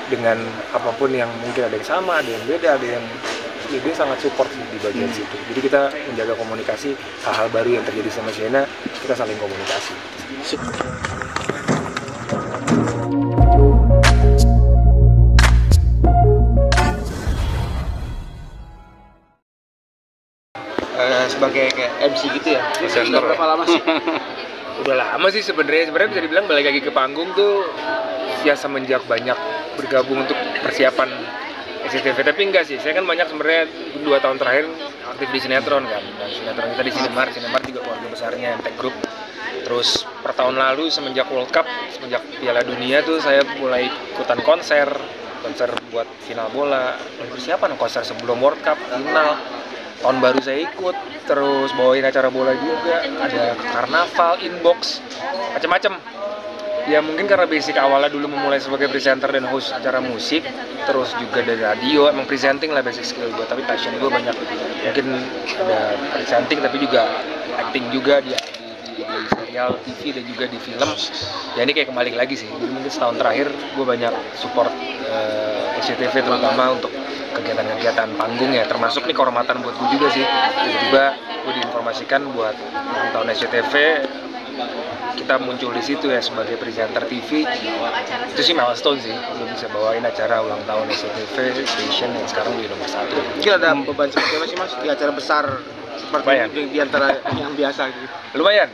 dengan apapun yang mungkin ada yang sama, ada yang beda, ada yang dia sangat support di bagian situ. Jadi kita menjaga komunikasi, hal-hal baru yang terjadi sama Sienna, kita saling komunikasi. Sebagai kayak MC gitu ya, presenter berapa lama sih? Udah lama sih sebenarnya bisa dibilang balik lagi ke panggung tuh ya semenjak banyak bergabung untuk persiapan SCTV, tapi enggak sih, saya kan banyak sebenarnya 2 tahun terakhir aktif di sinetron kan, dan sinetron kita di Sinemart juga keluarga besarnya MT Group. Terus per tahun lalu semenjak World Cup, semenjak Piala Dunia tuh saya mulai ikutan konser buat final bola, persiapan konser sebelum World Cup, final. Tahun baru saya ikut, terus bawain acara bola juga, ada karnaval, inbox, macam-macam. Ya mungkin karena basic awalnya dulu memulai sebagai presenter dan host acara musik, terus juga dari radio, emang presenting lah basic skill gue, tapi passion gue banyak. Mungkin ada presenting tapi juga acting juga di serial TV dan juga di film. Ya ini kayak kembali lagi sih, jadi mungkin setahun terakhir gue banyak support SCTV terutama untuk kegiatan-kegiatan panggung ya, termasuk nih kehormatan buat gue juga sih. Tiba-tiba gue diinformasikan buat ulang tahun SCTV, kita muncul di situ ya sebagai presenter TV. Itu sih milestone sih, gue bisa bawain acara ulang tahun SCTV Station yang sekarang di nomor 1. Mungkin ada beban seperti apa sih mas di acara besar seperti di antara yang biasa gitu? Lumayan,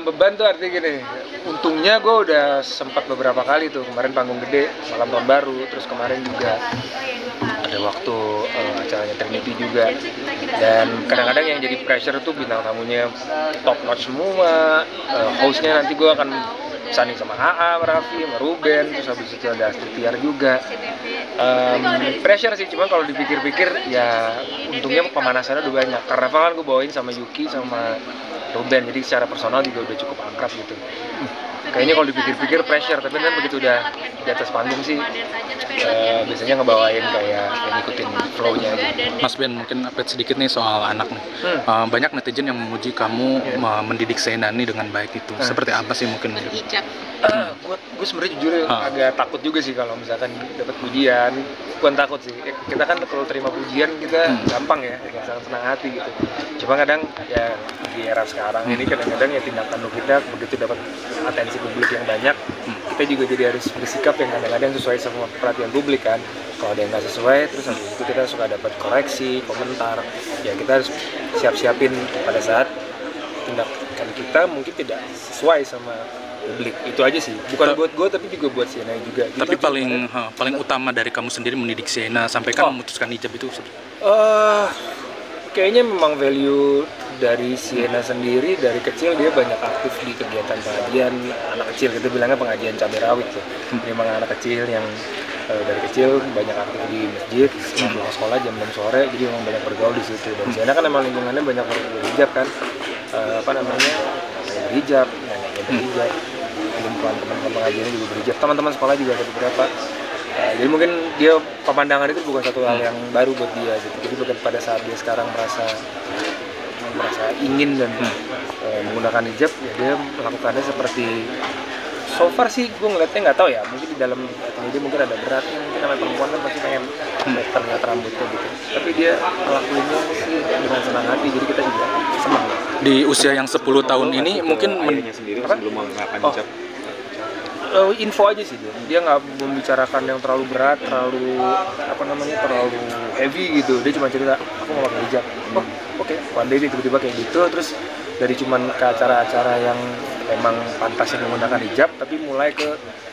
beban tuh artinya gini, untungnya gue udah sempat beberapa kali tuh, kemarin panggung gede, malam tahun baru, terus kemarin juga ada waktu acaranya Trinity juga, dan kadang-kadang yang jadi pressure tuh bintang tamunya top notch semua, hostnya nanti gue akan sanding sama AA, Raffi, sama Ruben, terus habis itu ada Astrid Tiar juga. Pressure sih, cuman kalau dipikir-pikir ya untungnya pemanasannya udah banyak, karena kan gue bawain sama Yuki sama Ruben, jadi secara personal juga udah cukup akrab gitu. Kayaknya kalau dipikir-pikir pressure, tapi kan begitu udah di atas panggung sih biasanya ngebawain kayak ngikutin flow-nya aja. Mas Ben, mungkin update sedikit nih soal anak nih. Banyak netizen yang memuji kamu mendidik Sienna ini dengan baik itu. Seperti apa sih mungkin? Gue sebenarnya jujur agak takut juga sih kalau misalkan dapat pujian. Bukan takut sih, kita kan kalau terima pujian kita gampang ya, sangat senang hati gitu. Cuma kadang ya di era sekarang ini kadang-kadang ya tindakan kita begitu dapat atensi publik yang banyak, kita juga jadi harus bersikap yang kadang-kadang sesuai sama perhatian publik kan. Kalau ada yang nggak sesuai, terus habis itu kita suka dapat koreksi, komentar. Ya kita harus siap-siapin pada saat tindakan kita mungkin tidak sesuai sama publik. Itu aja sih, bukan buat gue tapi juga buat Sienna juga. Tapi paling utama dari kamu sendiri mendidik Sienna sampai kamu memutuskan hijab itu? Kayaknya memang value dari Sienna sendiri dari kecil dia banyak aktif di kegiatan pengajian anak kecil, kita bilangnya pengajian cabai rawit tuh. Memang anak kecil yang dari kecil banyak aktif di masjid, pulang sekolah jam 6 sore, jadi memang banyak bergaul di situ. Dan Sienna kan memang lingkungannya banyak berhijab kan, berhijab, berhijab, teman-teman pengajiannya juga berhijab, teman-teman sekolah juga ada beberapa. Jadi mungkin dia pemandangan itu bukan satu hal yang baru buat dia gitu. Jadi bukan pada saat dia sekarang merasa ingin dan menggunakan hijab, ya dia melakukannya seperti so far sih gue ngeliatnya nggak tahu ya, mungkin di dalam dia mungkin ada beratnya, mungkin namanya perempuan kan pasti pengen terlihat rambutnya gitu, tapi dia ngelakuinnya sih dengan senang hati, jadi kita juga senang. Di usia yang 10 tahun ini mungkin sendiri sebelum menggunakan hijab. Info aja sih dia nggak membicarakan yang terlalu berat, terlalu heavy gitu. Dia cuma cerita aku mau pakai hijab. Oke. One day tiba-tiba kayak gitu, terus dari cuman ke acara-acara yang emang pantasnya menggunakan hijab, tapi mulai ke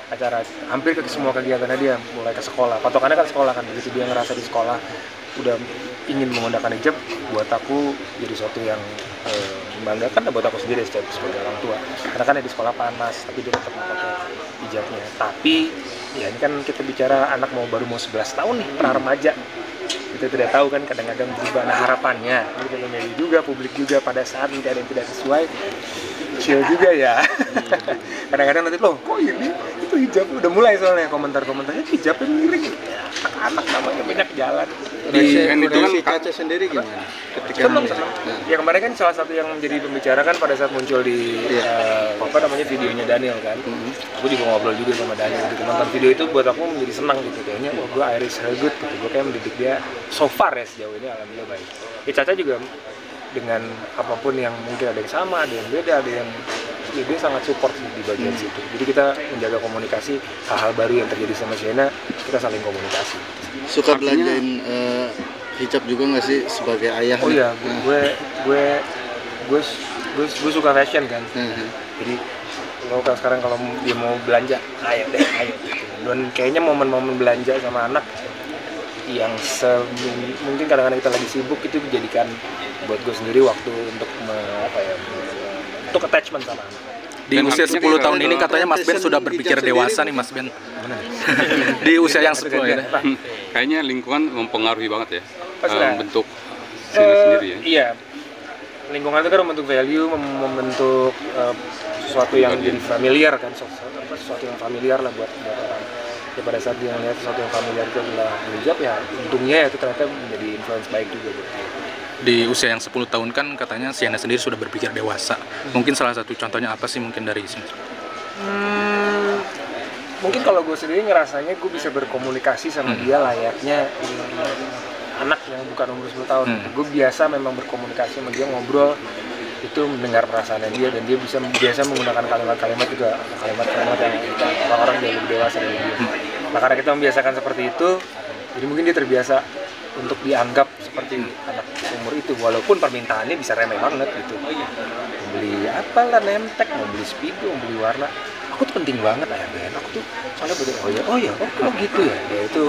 acara hampir ke semua kegiatannya dia, mulai ke sekolah. Patokannya kan sekolah kan, begitu dia ngerasa di sekolah udah ingin menggunakan hijab, buat aku jadi sesuatu yang membanggakan buat aku sendiri sebagai orang tua. Karena kan di sekolah panas, tapi dia tetap pakai hijabnya. Tapi ya ini kan kita bicara anak baru mau 11 tahun nih, pra remaja. Kita tidak tahu kan, kadang-kadang berubah. Nah harapannya, ini juga publik juga pada saat nanti ada yang tidak sesuai, chill juga ya. Kadang-kadang nanti loh, kok ini itu hijab udah mulai soalnya komentar-komentarnya hijabnya miring. Anak namanya banyak jalan. Di Caca sendiri gimana? Ketika Seneng. Ya kemarin kan salah satu yang menjadi pembicara kan pada saat muncul di videonya Daniel kan. Aku juga ngobrol juga sama Daniel gitu. Nonton video itu buat aku menjadi senang gitu. Kayaknya gue Iris Hergut gitu. Gue kayak mendidik dia so far ya sejauh ini alhamdulillah baik. Ya Caca juga dengan apapun yang mungkin ada yang sama, ada yang beda, ada yang dia sangat support di bagian situ. Jadi kita menjaga komunikasi hal-hal baru yang terjadi sama Sienna, kita saling komunikasi. Suka belanjain hijab juga nggak sih sebagai ayah? Oh iya, gue suka fashion kan. Jadi kalau sekarang kalau dia mau belanja, ayo deh, ayo. Dan kayaknya momen-momen belanja sama anak yang mungkin kadang-kadang kita lagi sibuk itu dijadikan buat gue sendiri waktu untuk untuk attachment sama anak. Di usia 10 tahun ini katanya Mas Ben sudah berpikir dewasa nih Mas Ben. Di usia yang 10 ini. Kayaknya lingkungan mempengaruhi banget ya. Bentuk sendiri ya. Iya. Lingkungan itu kan membentuk value, membentuk sesuatu yang jadi familiar kan, sesuatu yang familiar lah buat orang. Ya pada saat dia melihat sesuatu yang familiar itu adalah hijab ya, untungnya ya itu ternyata menjadi influence baik juga buat dia. Di usia yang 10 tahun kan katanya Sienna sendiri sudah berpikir dewasa. Mungkin salah satu contohnya apa sih mungkin dari sini? Mungkin kalau gue sendiri ngerasanya gue bisa berkomunikasi sama dia layaknya anak yang bukan umur 10 tahun. Gue biasa memang berkomunikasi sama dia, ngobrol, itu mendengar perasaan dia, dan dia biasa menggunakan kalimat-kalimat juga, kalimat-kalimat yang orang-orang jauh lebih dewasa dari dia. Nah karena kita membiasakan seperti itu, jadi mungkin dia terbiasa untuk dianggap seperti anak umur itu, walaupun permintaannya bisa remeh banget gitu. Mau beli apalah, nemtek, mau beli speedo, mau beli warna, aku tuh penting banget ayah Ben, aku tuh soalnya betul, oh gitu ya, itu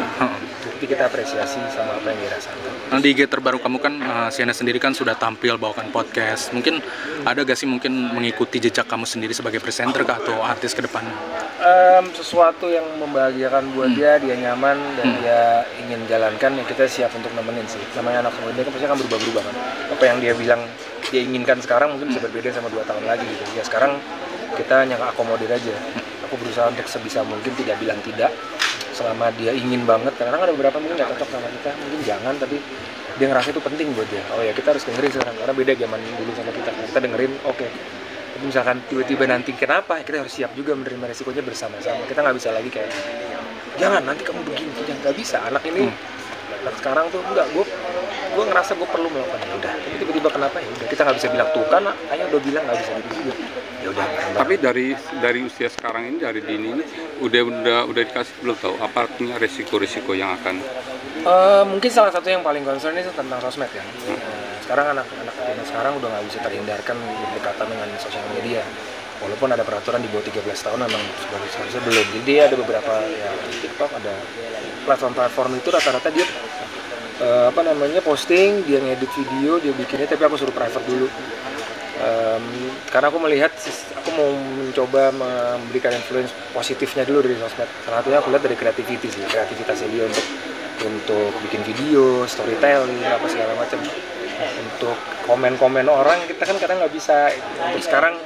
bukti kita apresiasi sama apa yang dia rasakan. Nah, di IG terbaru kamu kan, Sienna sendiri kan sudah tampil bawakan podcast, mungkin ada gak sih mungkin mengikuti jejak kamu sendiri sebagai presenter kah atau artis ke depannya? Sesuatu yang membahagiakan buat dia nyaman dan dia ingin jalankan, ya kita siap untuk nemenin sih. Namanya anak muda kan pasti akan berubah-ubah kan. Apa yang dia bilang dia inginkan sekarang mungkin bisa berbeda sama 2 tahun lagi gitu. Ya sekarang kita hanya akomodir aja. Aku berusaha untuk sebisa mungkin tidak bilang tidak selama dia ingin banget. Karena ada beberapa mungkin nggak cocok sama kita, mungkin jangan, tapi dia ngerasa itu penting buat dia. Oh ya kita harus dengerin sekarang karena beda zaman dulu sama kita. Kita dengerin oke. Tapi misalkan tiba-tiba nanti kenapa, kita harus siap juga menerima resikonya bersama-sama. Kita nggak bisa lagi kayak jangan nanti kamu begini, jangan, nggak bisa. Anak ini anak sekarang tuh enggak, gue ngerasa gue perlu melakukan, ya udah. Tapi tiba-tiba kenapa, ya udah, kita nggak bisa bilang tuh kan ayah udah bilang nggak bisa gitu juga, ya udah. Tapi dari usia sekarang ini, dari dini ini udah dikasih belum tahu apa artinya resiko-resiko yang akan mungkin salah satu yang paling concern itu tentang sosmed ya. Sekarang anak-anak sekarang udah nggak bisa terhindarkan berdekatan dengan sosial media. Walaupun ada peraturan di bawah 13 tahun memang seharusnya belum. Jadi ada beberapa ya TikTok, ada platform itu rata-rata dia posting, dia ngedit video, dia bikinnya, tapi aku suruh private dulu. Karena aku melihat, aku mau mencoba memberikan influence positifnya dulu dari sosmed. Salah satunya aku lihat dari kreativitasnya dia untuk bikin video, storytelling, apa segala macam. Untuk komen-komen orang kita kan kadang nggak bisa. Untuk sekarang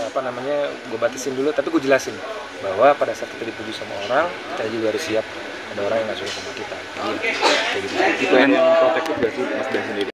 gue batasin dulu, tapi gue jelasin bahwa pada saat kita dipuji sama orang, kita juga harus siap ada orang yang nggak suka sama kita. Jadi kayak gitu. Itu yang protektif gak sih Mas Ben sendiri?